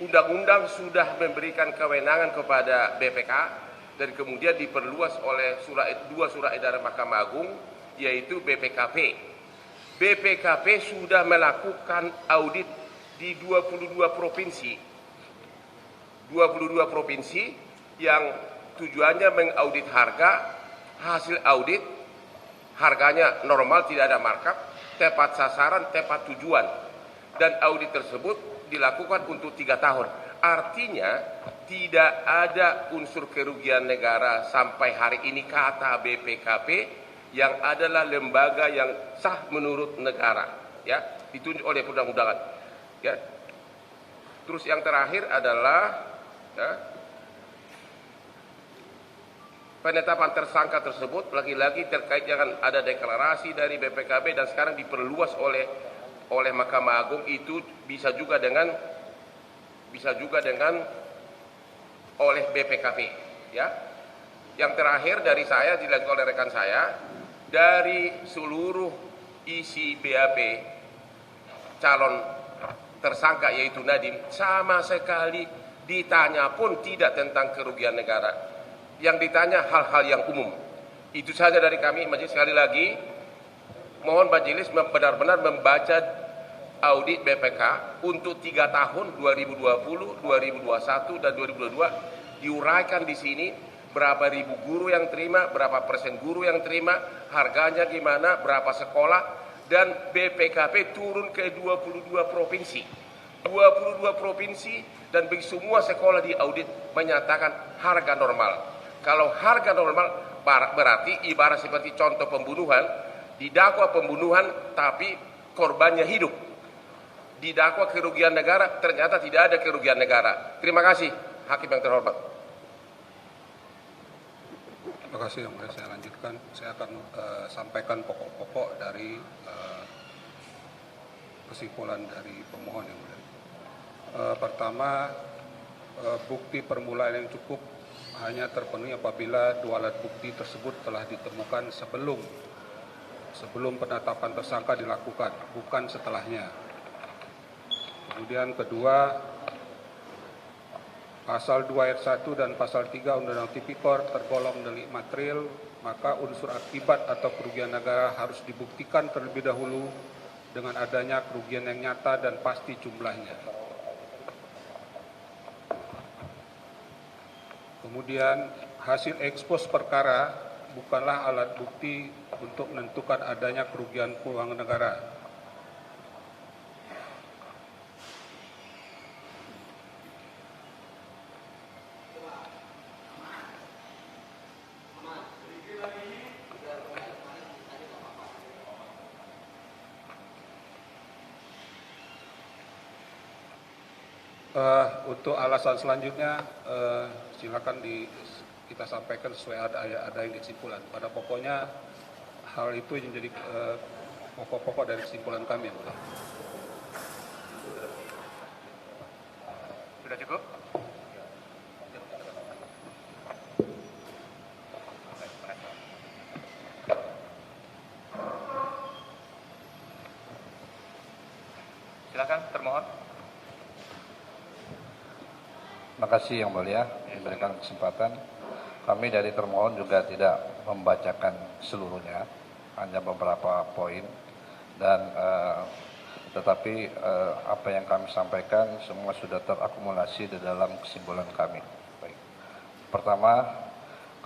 undang-undang sudah memberikan kewenangan kepada BPK dan kemudian diperluas oleh dua surat edaran Mahkamah Agung, yaitu BPKP. BPKP sudah melakukan audit di 22 provinsi. 22 provinsi yang tujuannya mengaudit harga. Hasil audit harganya normal, tidak ada markup, tepat sasaran, tepat tujuan. Dan audit tersebut dilakukan untuk 3 tahun. Artinya tidak ada unsur kerugian negara sampai hari ini kata BPKP, yang adalah lembaga yang sah menurut negara, ya, ditunjuk oleh perundang-undangan, ya. Terus yang terakhir adalah, ya, penetapan tersangka tersebut lagi-lagi terkait dengan ada deklarasi dari BPKB dan sekarang diperluas oleh Mahkamah Agung. Itu bisa juga dengan oleh BPKP, ya. Yang terakhir dari saya dilakukan oleh rekan saya, dari seluruh isi BAP calon tersangka yaitu Nadiem, sama sekali ditanya pun tidak tentang kerugian negara. Yang ditanya hal-hal yang umum. Itu saja dari kami. Majelis, sekali lagi mohon majelis benar-benar membaca audit BPK untuk 3 tahun 2020, 2021 dan 2022, diuraikan di sini berapa ribu guru yang terima, berapa persen guru yang terima, harganya gimana, berapa sekolah, dan BPKP turun ke 22 provinsi. 22 provinsi dan semua sekolah di audit menyatakan harga normal. Kalau harga normal berarti ibarat seperti contoh pembunuhan, didakwa pembunuhan tapi korbannya hidup. Didakwa kerugian negara, ternyata tidak ada kerugian negara. Terima kasih, hakim yang terhormat. Terima kasih, yang boleh saya lanjutkan. Saya akan sampaikan pokok-pokok dari kesimpulan dari pemohon yang mulia. Pertama, bukti permulaan yang cukup hanya terpenuhi apabila dua alat bukti tersebut telah ditemukan sebelum penetapan tersangka dilakukan, bukan setelahnya. Kemudian kedua, pasal 2 ayat 1 dan pasal 3 Undang-Undang Tipikor tergolong delik material, maka unsur akibat atau kerugian negara harus dibuktikan terlebih dahulu dengan adanya kerugian yang nyata dan pasti jumlahnya. Kemudian hasil ekspos perkara bukanlah alat bukti untuk menentukan adanya kerugian keuangan negara. Untuk alasan selanjutnya silakan kita sampaikan sesuai ada yang kesimpulan. Pada pokoknya hal itu yang menjadi pokok-pokok dari kesimpulan kami. Sudah cukup? Silakan termohon. Terima kasih yang mulia diberikan kesempatan. Kami dari termohon juga tidak membacakan seluruhnya, hanya beberapa poin, dan tetapi apa yang kami sampaikan semua sudah terakumulasi di dalam kesimpulan kami. Baik. Pertama,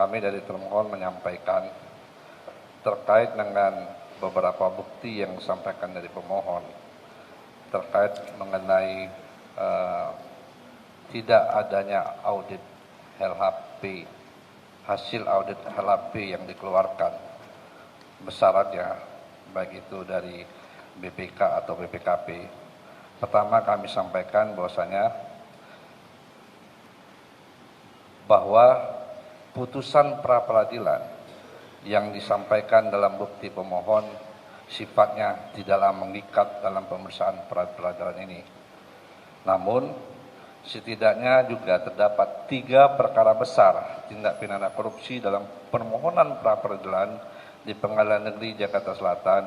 kami dari termohon menyampaikan terkait dengan beberapa bukti yang disampaikan dari pemohon terkait mengenai tidak adanya audit LHP, hasil audit LHP yang dikeluarkan besarannya, baik itu dari BPK atau BPKP. Pertama kami sampaikan bahwa putusan pra-peradilan yang disampaikan dalam bukti pemohon sifatnya tidaklah mengikat dalam pemeriksaan pra-peradilan ini. Namun setidaknya juga terdapat 3 perkara besar tindak pidana korupsi dalam permohonan pra-peradilan di Pengadilan Negeri Jakarta Selatan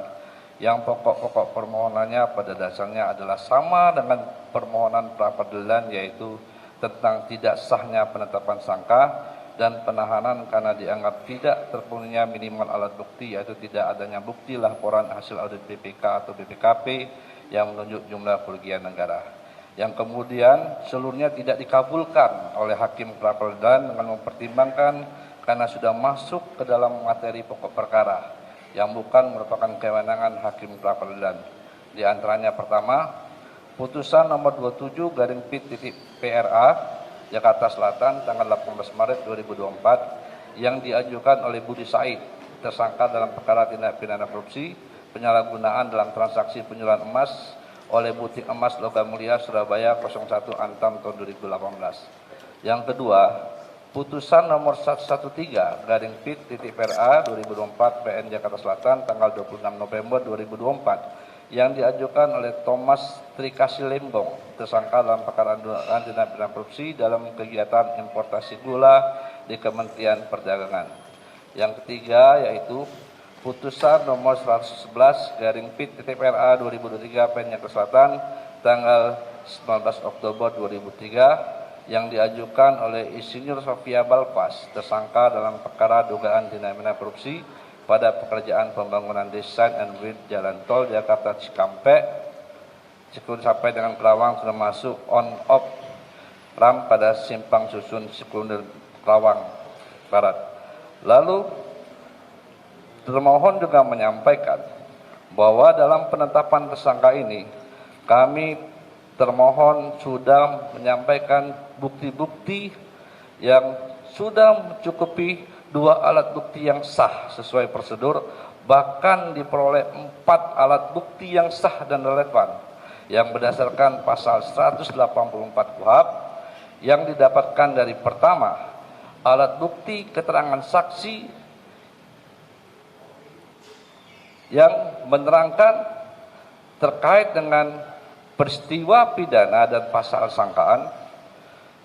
yang pokok-pokok permohonannya pada dasarnya adalah sama dengan permohonan pra-peradilan, yaitu tentang tidak sahnya penetapan sangka dan penahanan karena dianggap tidak terpenuhinya minimal alat bukti, yaitu tidak adanya bukti laporan hasil audit BPK atau BPKP yang menunjuk jumlah kerugian negara. Yang kemudian seluruhnya tidak dikabulkan oleh hakim pra-peradilan dengan mempertimbangkan karena sudah masuk ke dalam materi pokok perkara yang bukan merupakan kewenangan hakim pra-peradilan. Di antaranya pertama, putusan nomor 27/P.PRA Jakarta Selatan tanggal 18 Maret 2024 yang diajukan oleh Budi Said, tersangka dalam perkara tindak pidana korupsi, penyalahgunaan dalam transaksi penjualan emas oleh Butik Emas Logam Mulia Surabaya 01 Antam tahun 2018. Yang kedua, putusan nomor 113/P.PRA 2024 PN Jakarta Selatan tanggal 26 November 2024 yang diajukan oleh Thomas Trikasi Lembong, tersangka dalam perkara dugaan tindak pidana korupsi dalam kegiatan importasi gula di Kementerian Perdagangan. Yang ketiga yaitu putusan nomor 111/P.PRA 2023 PN Jakarta Selatan tanggal 19 Oktober 2003 yang diajukan oleh Insinyur Sofia Balpas, tersangka dalam perkara dugaan tindak pidana korupsi pada pekerjaan pembangunan desain and build jalan tol Jakarta Cikampek sampai dengan Kerawang sudah masuk on off ramp pada simpang susun sekunder Kerawang Barat. Lalu termohon juga menyampaikan bahwa dalam penetapan tersangka ini kami termohon sudah menyampaikan bukti-bukti yang sudah mencukupi 2 alat bukti yang sah sesuai prosedur, bahkan diperoleh 4 alat bukti yang sah dan relevan yang berdasarkan pasal 184 KUHP yang didapatkan dari pertama, alat bukti keterangan saksi yang menerangkan terkait dengan peristiwa pidana dan pasal sangkaan.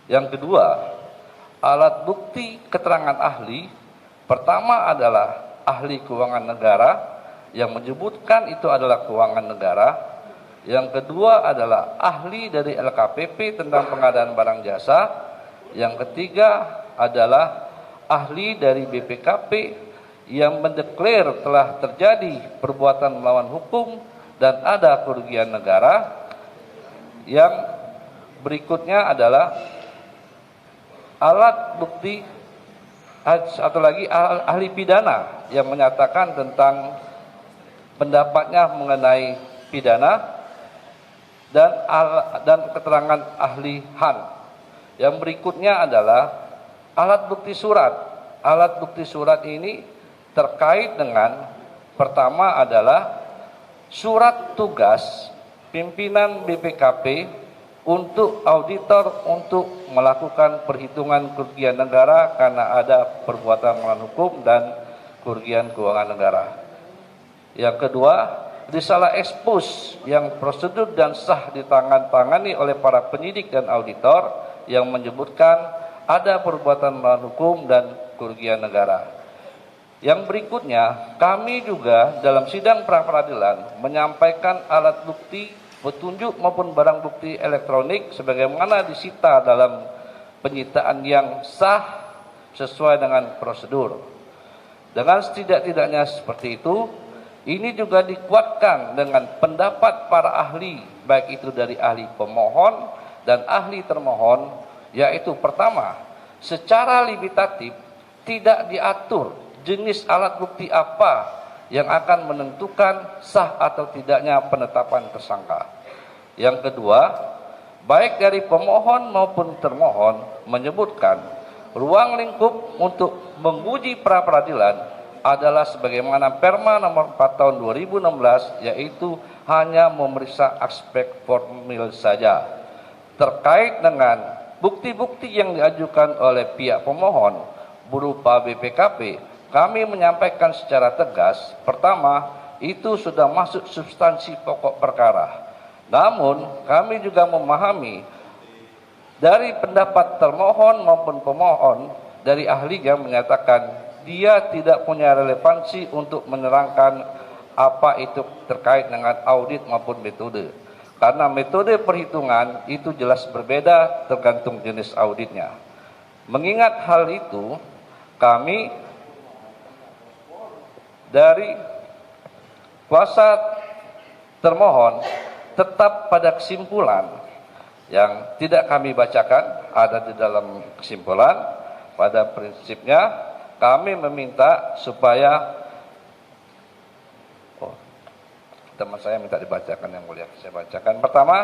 Yang kedua, alat bukti keterangan ahli. Pertama adalah ahli keuangan negara yang menyebutkan itu adalah keuangan negara. Yang kedua adalah ahli dari LKPP tentang pengadaan barang jasa. Yang ketiga adalah ahli dari BPKP yang mendeklar telah terjadi perbuatan melawan hukum dan ada kerugian negara. Yang berikutnya adalah alat bukti atau lagi ahli pidana yang menyatakan tentang pendapatnya mengenai pidana dan keterangan ahli HAN. Yang berikutnya adalah alat bukti surat. Alat bukti surat ini terkait dengan pertama adalah surat tugas pimpinan BPKP untuk auditor untuk melakukan perhitungan kerugian negara karena ada perbuatan melawan hukum dan kerugian keuangan negara. Yang kedua, risalah ekspos yang prosedur dan sah ditangani oleh para penyidik dan auditor yang menyebutkan ada perbuatan melawan hukum dan kerugian negara. Yang berikutnya, kami juga dalam sidang pra-peradilan menyampaikan alat bukti petunjuk maupun barang bukti elektronik sebagaimana disita dalam penyitaan yang sah sesuai dengan prosedur. Dengan setidak-tidaknya seperti itu, ini juga dikuatkan dengan pendapat para ahli, baik itu dari ahli pemohon dan ahli termohon, yaitu pertama, secara limitatif tidak diatur jenis alat bukti apa yang akan menentukan sah atau tidaknya penetapan tersangka. Yang kedua, baik dari pemohon maupun termohon menyebutkan ruang lingkup untuk menguji pra-peradilan adalah sebagaimana Perma nomor 4 tahun 2016, yaitu hanya memeriksa aspek formil saja. Terkait dengan bukti-bukti yang diajukan oleh pihak pemohon berupa BPKP, kami menyampaikan secara tegas, pertama, itu sudah masuk substansi pokok perkara. Namun, kami juga memahami dari pendapat termohon maupun pemohon dari ahli yang menyatakan dia tidak punya relevansi untuk menerangkan apa itu terkait dengan audit maupun metode. Karena metode perhitungan itu jelas berbeda tergantung jenis auditnya. Mengingat hal itu, kami dari kuasa termohon tetap pada kesimpulan yang tidak kami bacakan, ada di dalam kesimpulan. Pada prinsipnya kami meminta supaya teman saya minta dibacakan, yang mulia. Saya bacakan. Pertama,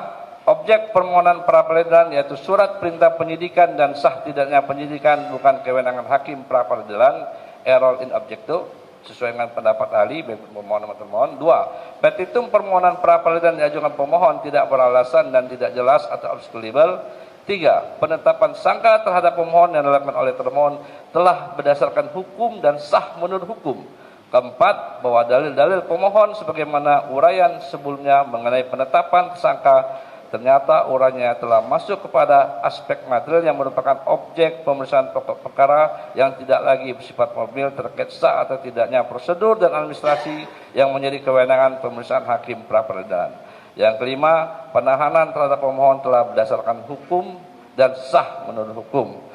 objek permohonan pra-peradilan yaitu surat perintah penyidikan dan sah tidaknya penyidikan bukan kewenangan hakim pra-peradilan, error in objecto, sesuai dengan pendapat ahli pemohon termohon. 2. Petitum permohonan pra-peradilan diajukan pemohon tidak beralasan dan tidak jelas atau unreliable. 3. Penetapan sangka terhadap pemohon yang dilakukan oleh termohon telah berdasarkan hukum dan sah menurut hukum. Keempat, bahwa dalil-dalil pemohon sebagaimana uraian sebelumnya mengenai penetapan tersangka ternyata uraiannya telah masuk kepada aspek material yang merupakan objek pemeriksaan pokok perkara yang tidak lagi bersifat mobil terkait sah atau tidaknya prosedur dan administrasi yang menjadi kewenangan pemeriksaan hakim pra-peradilan. Yang kelima, penahanan terhadap pemohon telah berdasarkan hukum dan sah menurut hukum.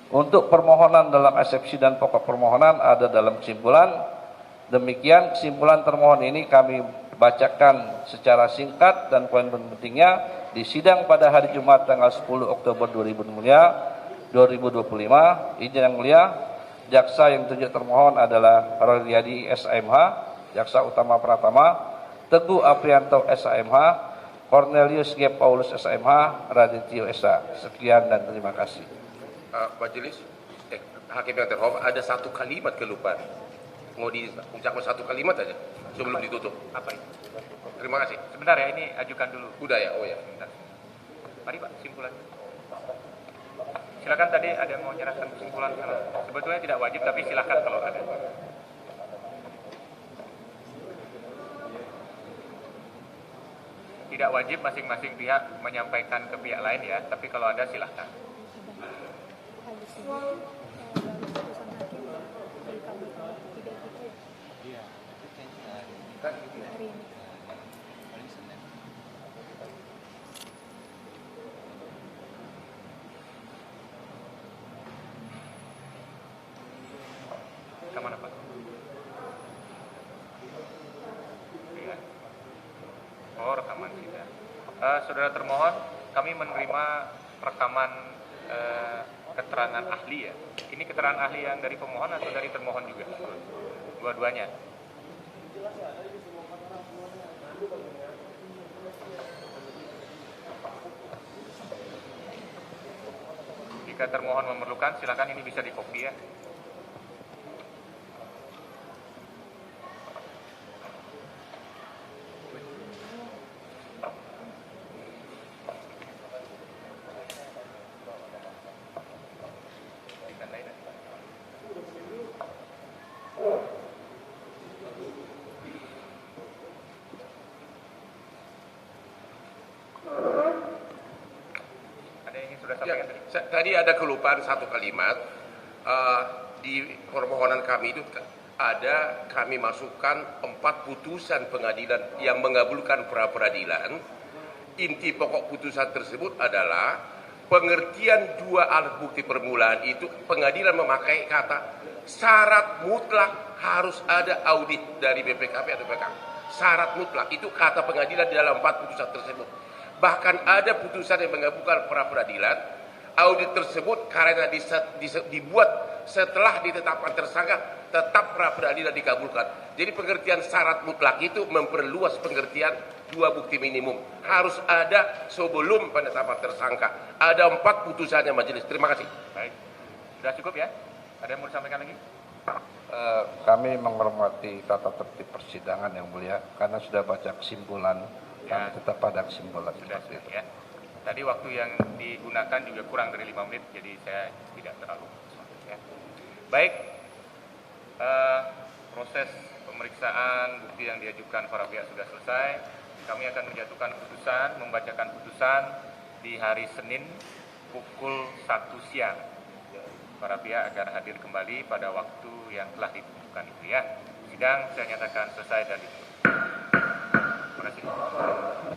Untuk permohonan dalam eksepsi dan pokok permohonan ada dalam kesimpulan. Demikian kesimpulan termohon ini kami bacakan secara singkat dan poin pentingnya di sidang pada hari Jumat tanggal 10 Oktober 2025. Izin yang mulia, jaksa yang ditunjuk termohon adalah Roryadi SMH, jaksa utama Pratama, Teguh Aprianto SMH, Cornelius G. Paulus SMH, Radityo SH. Sekian dan terima kasih. Majelis, hakim yang terhormat, ada satu kalimat kelupaan. Mau diucapkan satu kalimat aja sebelum ditutup. Apa itu? Terima kasih. Sebentar ya, ini ajukan dulu. Udah ya, oh ya. Sebentar. Mari Pak, kesimpulan. Silakan, tadi ada yang mau menyerahkan kesimpulan. Sebetulnya tidak wajib, tapi silakan kalau ada. Tidak wajib masing-masing pihak menyampaikan ke pihak lain ya, tapi kalau ada silakan. Kemana Pak? Ya. Oh, rekaman sidang. Saudara termohon, kami menerima rekaman keterangan ahli ya. Ini keterangan ahli yang dari pemohon atau dari termohon juga? Dua-duanya. Jika termohon memerlukan, silakan ini bisa dikopi ya. Ya, tadi ada kelupaan satu kalimat di permohonan kami itu ada kami masukkan 4 putusan pengadilan yang mengabulkan pra-peradilan. Inti pokok putusan tersebut adalah pengertian 2 alat bukti permulaan itu pengadilan memakai kata syarat mutlak harus ada audit dari BPKP atau BPK. Syarat mutlak itu kata pengadilan di dalam 4 putusan tersebut. Bahkan ada putusan yang mengabulkan pra-peradilan, audit tersebut karena dibuat setelah ditetapkan tersangka, tetap pra-peradilan dikabulkan. Jadi pengertian syarat mutlak itu memperluas pengertian 2 bukti minimum. Harus ada sebelum penetapan tersangka. Ada 4 putusannya majelis. Terima kasih. Baik, sudah cukup ya? Ada yang mau disampaikan lagi? Kami menghormati tata tertib persidangan yang mulia, karena sudah baca kesimpulan. Kami tetap pada kesimpulan seperti itu. Ya. Tadi waktu yang digunakan juga kurang dari 5 menit, jadi saya tidak terlalu ya. Baik, proses pemeriksaan bukti yang diajukan para pihak sudah selesai. Kami akan menjatuhkan putusan, membacakan putusan di hari Senin pukul 1 siang. Para pihak agar hadir kembali pada waktu yang telah ditentukan itu ya. Sidang saya nyatakan selesai dan ditutup. Terima kasih.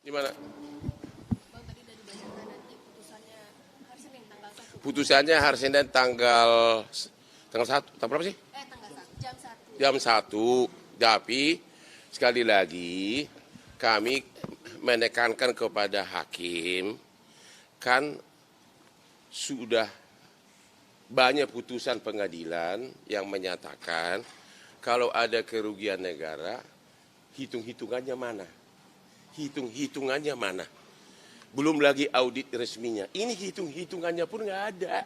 Gimana? Bang, tadi udah dibacakan nanti putusannya hari Senin tanggal 1. Putusannya hari Senin tanggal 1. Tanggal berapa sih? Tanggal 1, jam 1. Jam 1. Tapi sekali lagi kami menekankan kepada hakim, kan sudah banyak putusan pengadilan yang menyatakan kalau ada kerugian negara, hitung-hitungannya mana? Hitung-hitungannya mana? Belum lagi audit resminya. Ini hitung-hitungannya pun nggak ada.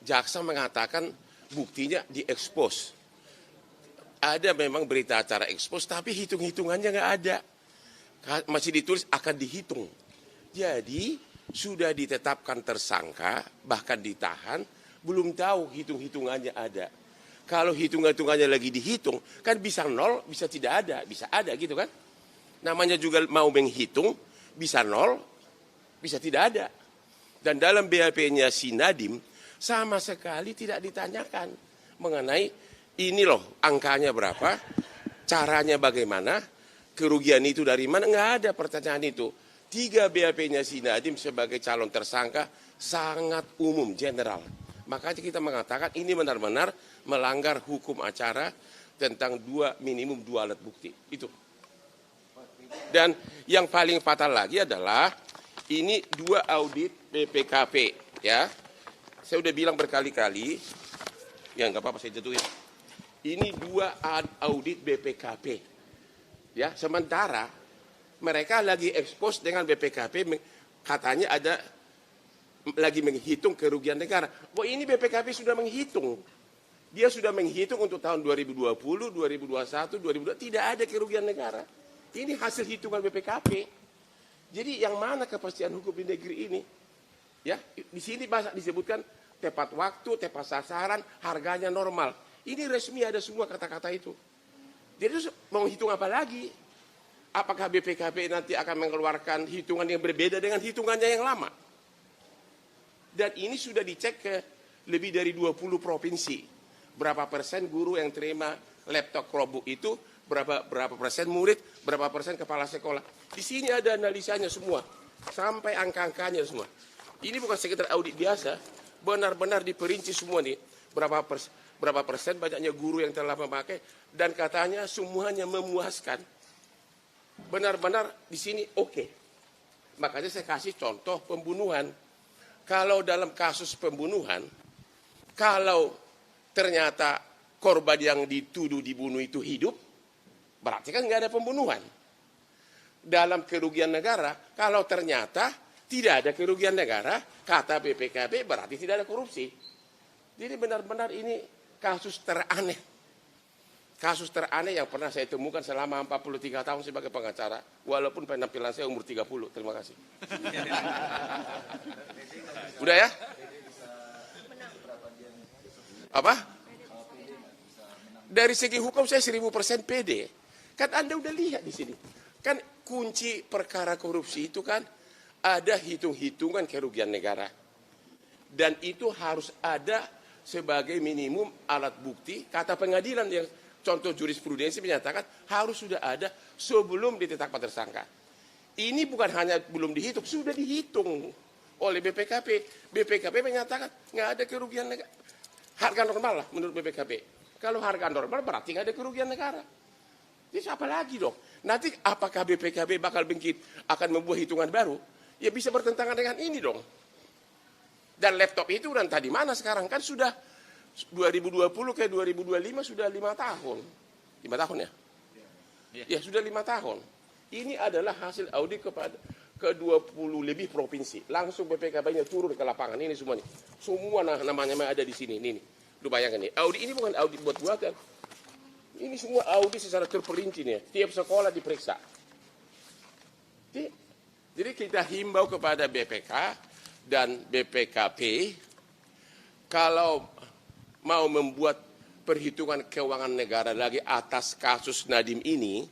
Jaksa mengatakan buktinya diekspos. Ada memang berita acara ekspos, tapi hitung-hitungannya nggak ada. Masih ditulis akan dihitung. Jadi sudah ditetapkan tersangka, bahkan ditahan, belum tahu hitung-hitungannya ada. Kalau hitung-hitungannya lagi dihitung, kan bisa 0, bisa tidak ada, bisa ada gitu kan. Namanya juga mau menghitung, bisa 0, bisa tidak ada. Dan dalam BAP-nya si Nadiem, sama sekali tidak ditanyakan mengenai ini loh angkanya berapa, caranya bagaimana, kerugian itu dari mana, nggak ada pertanyaan itu. 3 BAP-nya si Nadiem sebagai calon tersangka sangat umum, general. Makanya kita mengatakan ini benar-benar melanggar hukum acara tentang minimum 2 alat bukti. Itu. Dan yang paling fatal lagi adalah ini 2 audit BPKP ya. Saya udah bilang berkali-kali, ya nggak apa-apa saya jatuhin. Ini 2 audit BPKP. Ya, sementara mereka lagi ekspos dengan BPKP katanya ada lagi menghitung kerugian negara. Wah, ini BPKP sudah menghitung. Dia sudah menghitung untuk tahun 2020, 2021, 2022 tidak ada kerugian negara. Ini hasil hitungan BPKP. Jadi yang mana kepastian hukum di negeri ini? Ya, di sini disebutkan tepat waktu, tepat sasaran, harganya normal. Ini resmi ada semua kata-kata itu. Jadi mau hitung apa lagi? Apakah BPKP nanti akan mengeluarkan hitungan yang berbeda dengan hitungannya yang lama? Dan ini sudah dicek ke lebih dari 20 provinsi. Berapa persen guru yang terima laptop Chromebook itu, berapa persen murid, berapa persen kepala sekolah. Di sini ada analisanya semua, sampai angka-angkanya semua. Ini bukan sekedar audit biasa, benar-benar diperinci semua nih. Berapa persen banyaknya guru yang telah memakai, dan katanya semuanya memuaskan. Benar-benar di sini oke. Makanya saya kasih contoh pembunuhan. Kalau dalam kasus pembunuhan, kalau ternyata korban yang dituduh dibunuh itu hidup, berarti kan nggak ada pembunuhan. Dalam kerugian negara, kalau ternyata tidak ada kerugian negara, kata BPKP berarti tidak ada korupsi. Jadi benar-benar ini kasus teraneh. Kasus teraneh yang pernah saya temukan selama 43 tahun sebagai pengacara. Walaupun penampilan saya umur 30. Terima kasih. Udah ya? Apa? Dari segi hukum saya 1000% pede. Kan Anda udah lihat di sini. Kan kunci perkara korupsi itu kan ada hitung-hitungan kerugian negara. Dan itu harus ada sebagai minimum alat bukti. Kata pengadilan yang contoh jurisprudensi menyatakan harus sudah ada sebelum ditetapkan tersangka. Ini bukan hanya belum dihitung, sudah dihitung oleh BPKP. BPKP menyatakan nggak ada kerugian negara. Harga normal lah menurut BPKP. Kalau harga normal berarti nggak ada kerugian negara. Jadi apa lagi dong? Nanti apakah BPKP bakal akan membuat hitungan baru? Ya bisa bertentangan dengan ini dong. Dan laptop itu dan tadi mana sekarang? Kan sudah 2020 ke 2025 sudah 5 tahun. 5 tahun ya? Ya sudah 5 tahun. Ini adalah hasil audit kepada ke 20 lebih provinsi. Langsung BPKP-nya turun ke lapangan. Ini semua nih. Semua namanya ada di sini. Ini nih. Lu bayangkan nih. Audit ini bukan audit buat-buatan. Ini semua audit secara terperinci nih. Tiap sekolah diperiksa. Jadi kita himbau kepada BPK dan BPKP kalau mau membuat perhitungan keuangan negara lagi atas kasus Nadiem ini,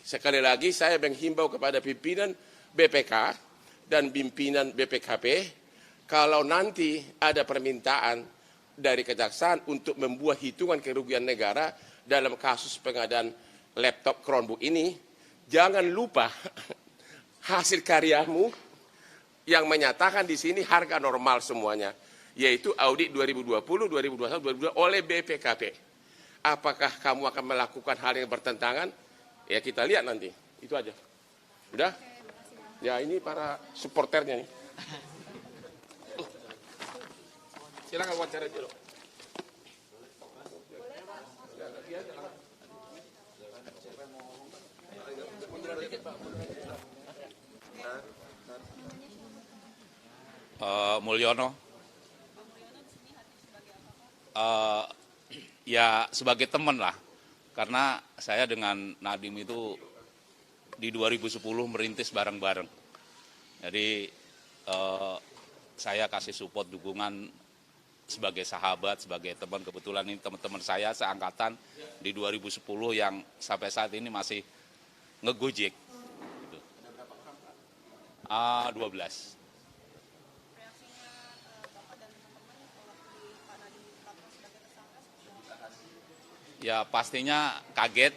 sekali lagi saya menghimbau kepada pimpinan BPK dan pimpinan BPKP kalau nanti ada permintaan dari kejaksaan untuk membuat hitungan kerugian negara dalam kasus pengadaan laptop Chromebook ini, jangan lupa hasil karyamu yang menyatakan di sini harga normal semuanya, yaitu audit 2020, 2021, 2022 oleh BPKP. Apakah kamu akan melakukan hal yang bertentangan? Ya kita lihat nanti. Itu aja. Udah? Ya ini para supporternya nih. Silakan wawancara dulu. Mulyono, ya sebagai teman lah, karena saya dengan Nadiem itu di 2010 merintis bareng-bareng. Jadi saya kasih support dukungan sebagai sahabat, sebagai teman. Kebetulan ini teman-teman saya seangkatan di 2010 yang sampai saat ini masih ngegojek. Gitu. 12. Ya pastinya kaget,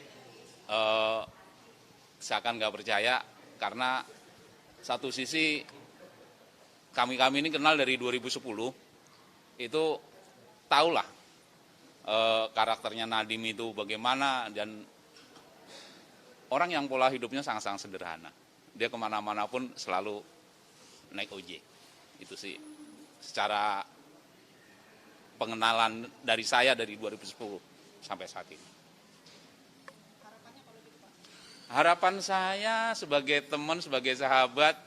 seakan nggak percaya, karena satu sisi kami ini kenal dari 2010, itu tahulah karakternya Nadiem itu bagaimana, dan orang yang pola hidupnya sangat-sangat sederhana. Dia kemana-mana pun selalu naik ojek. Itu sih secara pengenalan dari saya dari 2010 sampai saat ini. Harapan saya sebagai teman, sebagai sahabat,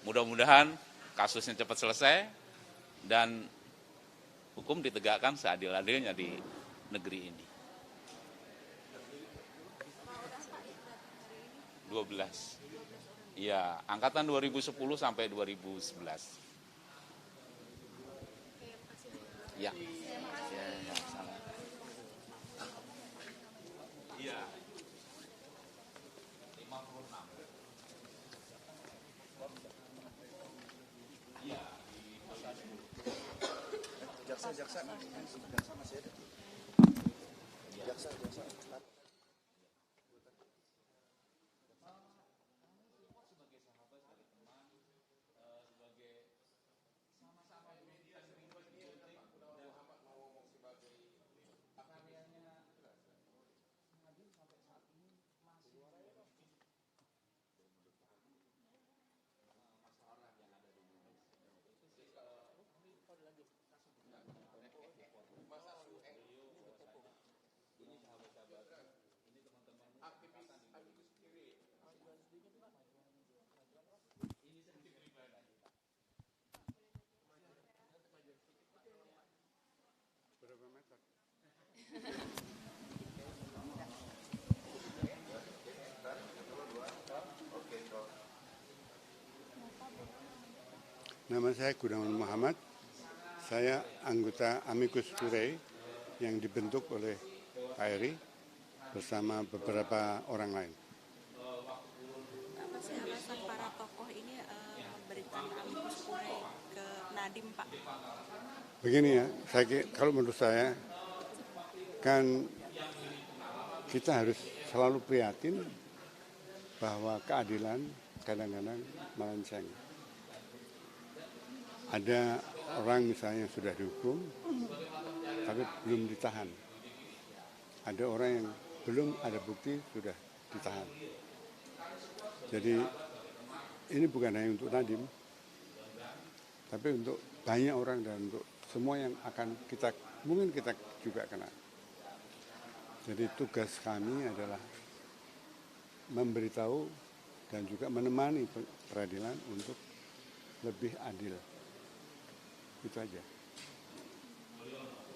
mudah-mudahan kasusnya cepat selesai dan hukum ditegakkan seadil-adilnya di negeri ini. 12. Iya, angkatan 2010 sampai 2011. Ya. Iya. 56. Iya, di masa 10. Jaksa masih ada. Jaksa. Nama saya Gunawan Muhammad, saya anggota Amicus Curiae yang dibentuk oleh Pak Eri bersama beberapa orang lain. Apa sih alasan para tokoh ini memberikan Amicus Curiae ke Nadiem, Pak? Begini ya, kalau menurut saya kan kita harus selalu prihatin bahwa keadilan kadang-kadang melenceng. Ada orang misalnya yang sudah dihukum, tapi belum ditahan. Ada orang yang belum ada bukti sudah ditahan. Jadi ini bukan hanya untuk Nadiem, tapi untuk banyak orang dan untuk semua yang akan mungkin kita juga kena. Jadi tugas kami adalah memberitahu dan juga menemani peradilan untuk lebih adil. Itu aja.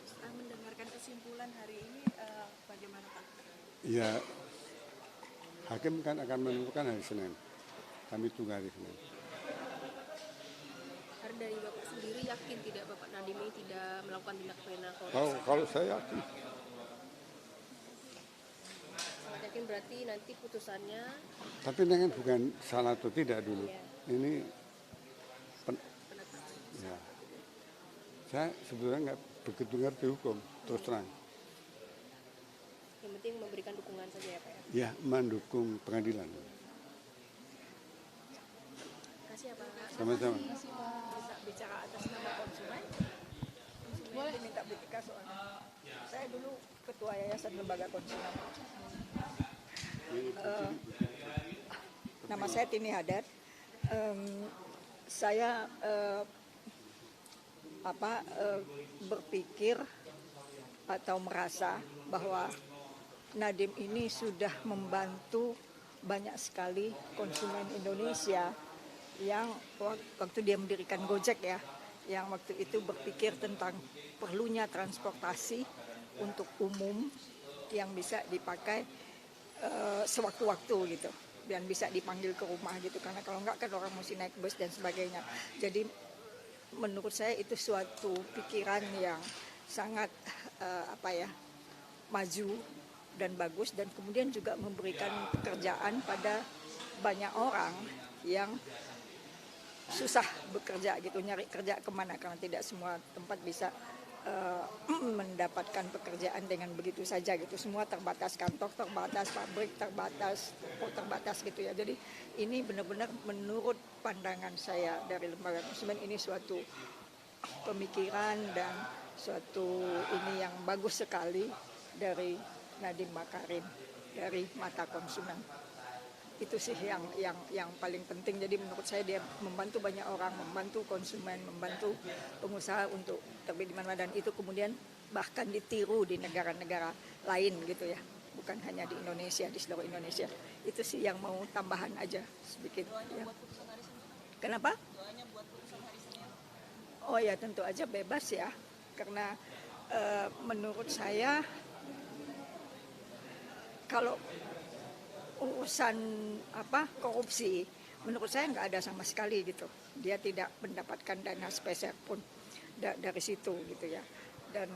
Setelah mendengarkan kesimpulan hari ini, bagaimana Pak? Ya, hakim kan akan menentukan hari Senin. Kami tunggu hari Senin. Karena dari Bapak sendiri yakin tidak Bapak Nadiem ini tidak melakukan tindak pidana korupsi? Kalau saya yakin. Sangat yakin berarti nanti putusannya. Tapi ini kan bukan salah atau tidak dulu. Iya. Ini ya. Saya sebetulnya nggak begitu ngerti hukum, terus terang. Yang penting memberikan dukungan saja ya Pak ya? Ya, mendukung pengadilan. Kasih ya Pak. Sama-sama. Bisa bicara atas nama konsumen? Boleh minta BPK soalnya. Saya dulu ketua Yayasan Lembaga Konsumen. Nama saya Tini Hadad. Saya berpikir atau merasa bahwa Nadiem ini sudah membantu banyak sekali konsumen Indonesia yang waktu dia mendirikan Gojek ya, yang waktu itu berpikir tentang perlunya transportasi untuk umum yang bisa dipakai sewaktu-waktu gitu, dan bisa dipanggil ke rumah gitu, karena kalau enggak kan orang mesti naik bus dan sebagainya. Jadi menurut saya itu suatu pikiran yang sangat maju dan bagus, dan kemudian juga memberikan pekerjaan pada banyak orang yang susah bekerja gitu, nyari kerja kemana, karena tidak semua tempat bisa mendapatkan pekerjaan dengan begitu saja gitu. Semua terbatas, kantor terbatas, pabrik terbatas, toko terbatas gitu ya. Jadi ini benar-benar menurut pandangan saya dari Lembaga Konsumen ini suatu pemikiran dan suatu ini yang bagus sekali dari Nadiem Makarim dari mata konsumen. Itu sih yang paling penting. Jadi menurut saya dia membantu banyak orang, membantu konsumen, membantu pengusaha untuk terbit di mana, dan itu kemudian bahkan ditiru di negara-negara lain gitu ya, bukan hanya di Indonesia, di seluruh Indonesia. Itu sih yang mau tambahan aja sedikit ya. Kenapa? Oh ya, tentu aja bebas ya, karena menurut saya kalau urusan korupsi, menurut saya nggak ada sama sekali gitu. Dia tidak mendapatkan dana spesial pun dari situ gitu ya. Dan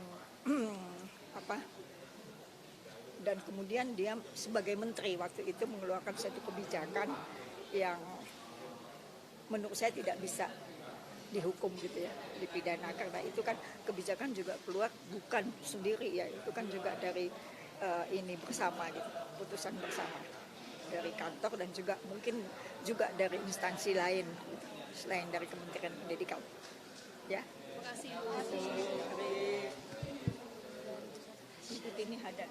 dan kemudian dia sebagai menteri waktu itu mengeluarkan satu kebijakan yang menurut saya tidak bisa dihukum gitu ya, dipidana, karena itu kan kebijakan juga keluar bukan sendiri ya, itu kan juga dari ini bersama gitu, putusan bersama dari kantor dan juga mungkin juga dari instansi lain gitu, selain dari Kementerian Pendidikan ya. Terima kasih Bu. Dari Ibu Tini Hadad.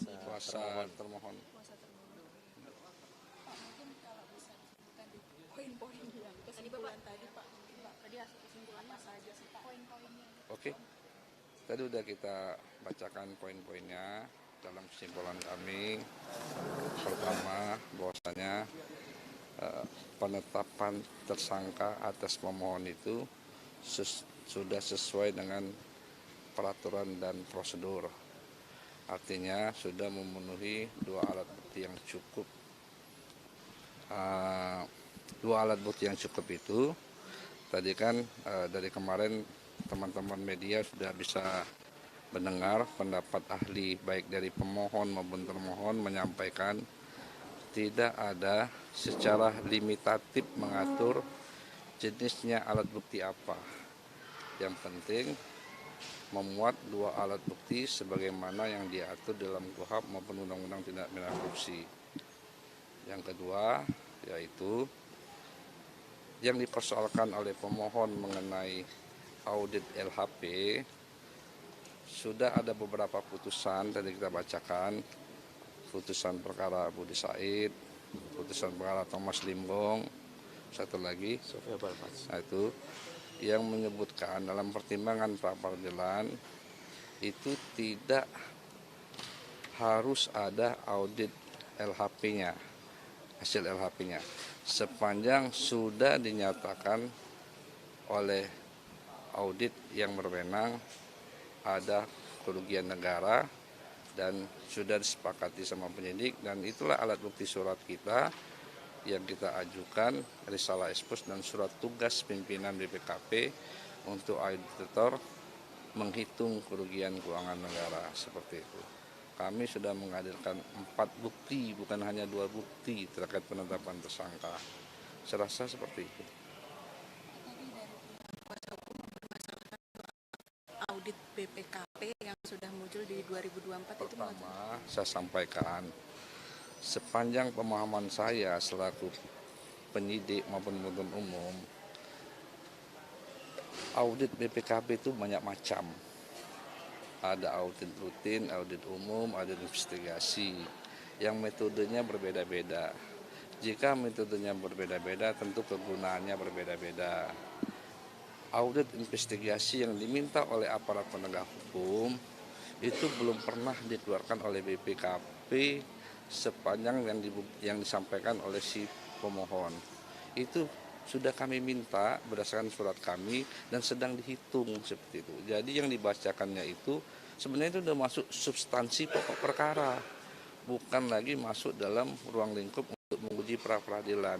kuasa termohon. Kuasa termohon. Pak, mungkin kalau bisa disebutkan di poin-poin yang kesimpulan tadi Pak, tadi hasil kesimpulan apa saja sih Pak? Poin-poinnya. Oke, tadi udah kita bacakan poin-poinnya dalam kesimpulan kami. Pertama, bahwasanya penetapan tersangka atas pemohon itu sudah sesuai dengan peraturan dan prosedur. Artinya sudah memenuhi dua alat bukti yang cukup. Dua alat bukti yang cukup itu tadi kan dari kemarin teman-teman media sudah bisa mendengar pendapat ahli baik dari pemohon maupun termohon menyampaikan tidak ada secara limitatif mengatur jenisnya alat bukti apa. Yang penting memuat dua alat bukti sebagaimana yang diatur dalam KUHP maupun Undang-Undang Tindak Pidana Korupsi. Yang kedua yaitu yang dipersoalkan oleh pemohon mengenai audit LHP, sudah ada beberapa putusan tadi kita bacakan, putusan perkara Budi Said, putusan perkara Thomas Limbong, satu lagi, nah itu yang menyebutkan dalam pertimbangan pra peradilan itu tidak harus ada audit LHP-nya, hasil LHP-nya, sepanjang sudah dinyatakan oleh audit yang berwenang ada kerugian negara dan sudah disepakati sama penyidik, dan itulah alat bukti surat kita yang kita ajukan, risalah ekspos dan surat tugas pimpinan BPKP untuk auditor menghitung kerugian keuangan negara, seperti itu. Kami sudah menghadirkan 4 bukti, bukan hanya 2 bukti terkait penetapan tersangka. Saya rasa seperti itu. Audit BPKP yang sudah muncul di 2024 itu pertama saya sampaikan, sepanjang pemahaman saya selaku penyidik maupun penuntut umum, audit BPKP itu banyak macam. Ada audit rutin, audit umum, audit investigasi yang metodenya berbeda-beda. Jika metodenya berbeda-beda, tentu kegunaannya berbeda-beda. Audit investigasi yang diminta oleh aparat penegak hukum itu belum pernah dikeluarkan oleh BPKP sepanjang yang disampaikan oleh si pemohon. Itu sudah kami minta berdasarkan surat kami dan sedang dihitung seperti itu. Jadi yang dibacakannya itu sebenarnya itu sudah masuk substansi pokok perkara, bukan lagi masuk dalam ruang lingkup untuk menguji pra peradilan.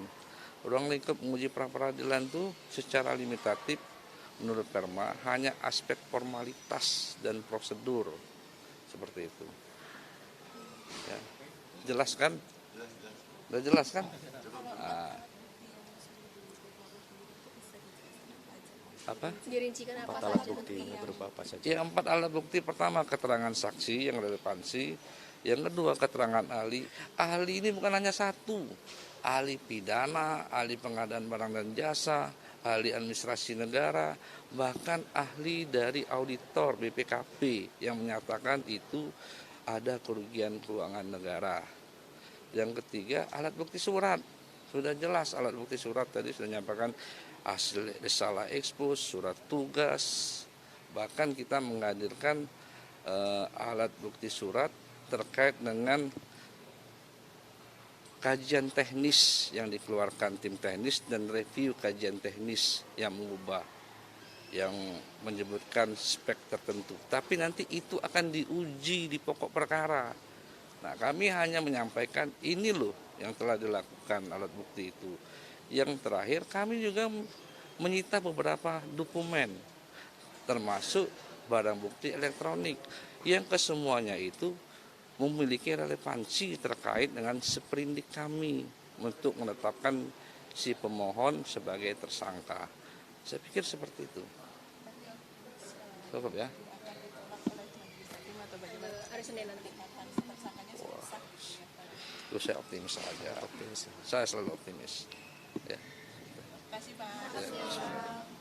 Ruang lingkup menguji pra peradilan itu secara limitatif menurut Perma hanya aspek formalitas dan prosedur seperti itu. Ya. Jelas kan? Sudah jelas kan? Nah. Apa? dirincikan apa alat saja bukti berupa apa saja? Ya, 4 alat bukti. Pertama, keterangan saksi yang relevansi. Yang kedua, keterangan ahli. Ahli ini bukan hanya satu. Ahli pidana, ahli pengadaan barang dan jasa, ahli administrasi negara, bahkan ahli dari auditor BPKP yang menyatakan itu ada kerugian keuangan negara. Yang ketiga, alat bukti surat. Sudah jelas alat bukti surat tadi sudah menyampaikan hasil risalah ekspos, surat tugas, bahkan kita menghadirkan alat bukti surat terkait dengan kajian teknis yang dikeluarkan tim teknis dan review kajian teknis yang mengubah, yang menyebutkan spek tertentu. Tapi nanti itu akan diuji di pokok perkara. Nah, kami hanya menyampaikan ini loh yang telah dilakukan alat bukti itu. Yang terakhir, kami juga menyita beberapa dokumen, termasuk barang bukti elektronik, yang kesemuanya itu memiliki relevansi terkait dengan seprindik kami untuk menetapkan si pemohon sebagai tersangka. Saya pikir seperti itu. Cukup ya? hari Senin nanti. Saya optimis saja. Saya selalu optimis. Ya. Terima kasih Pak.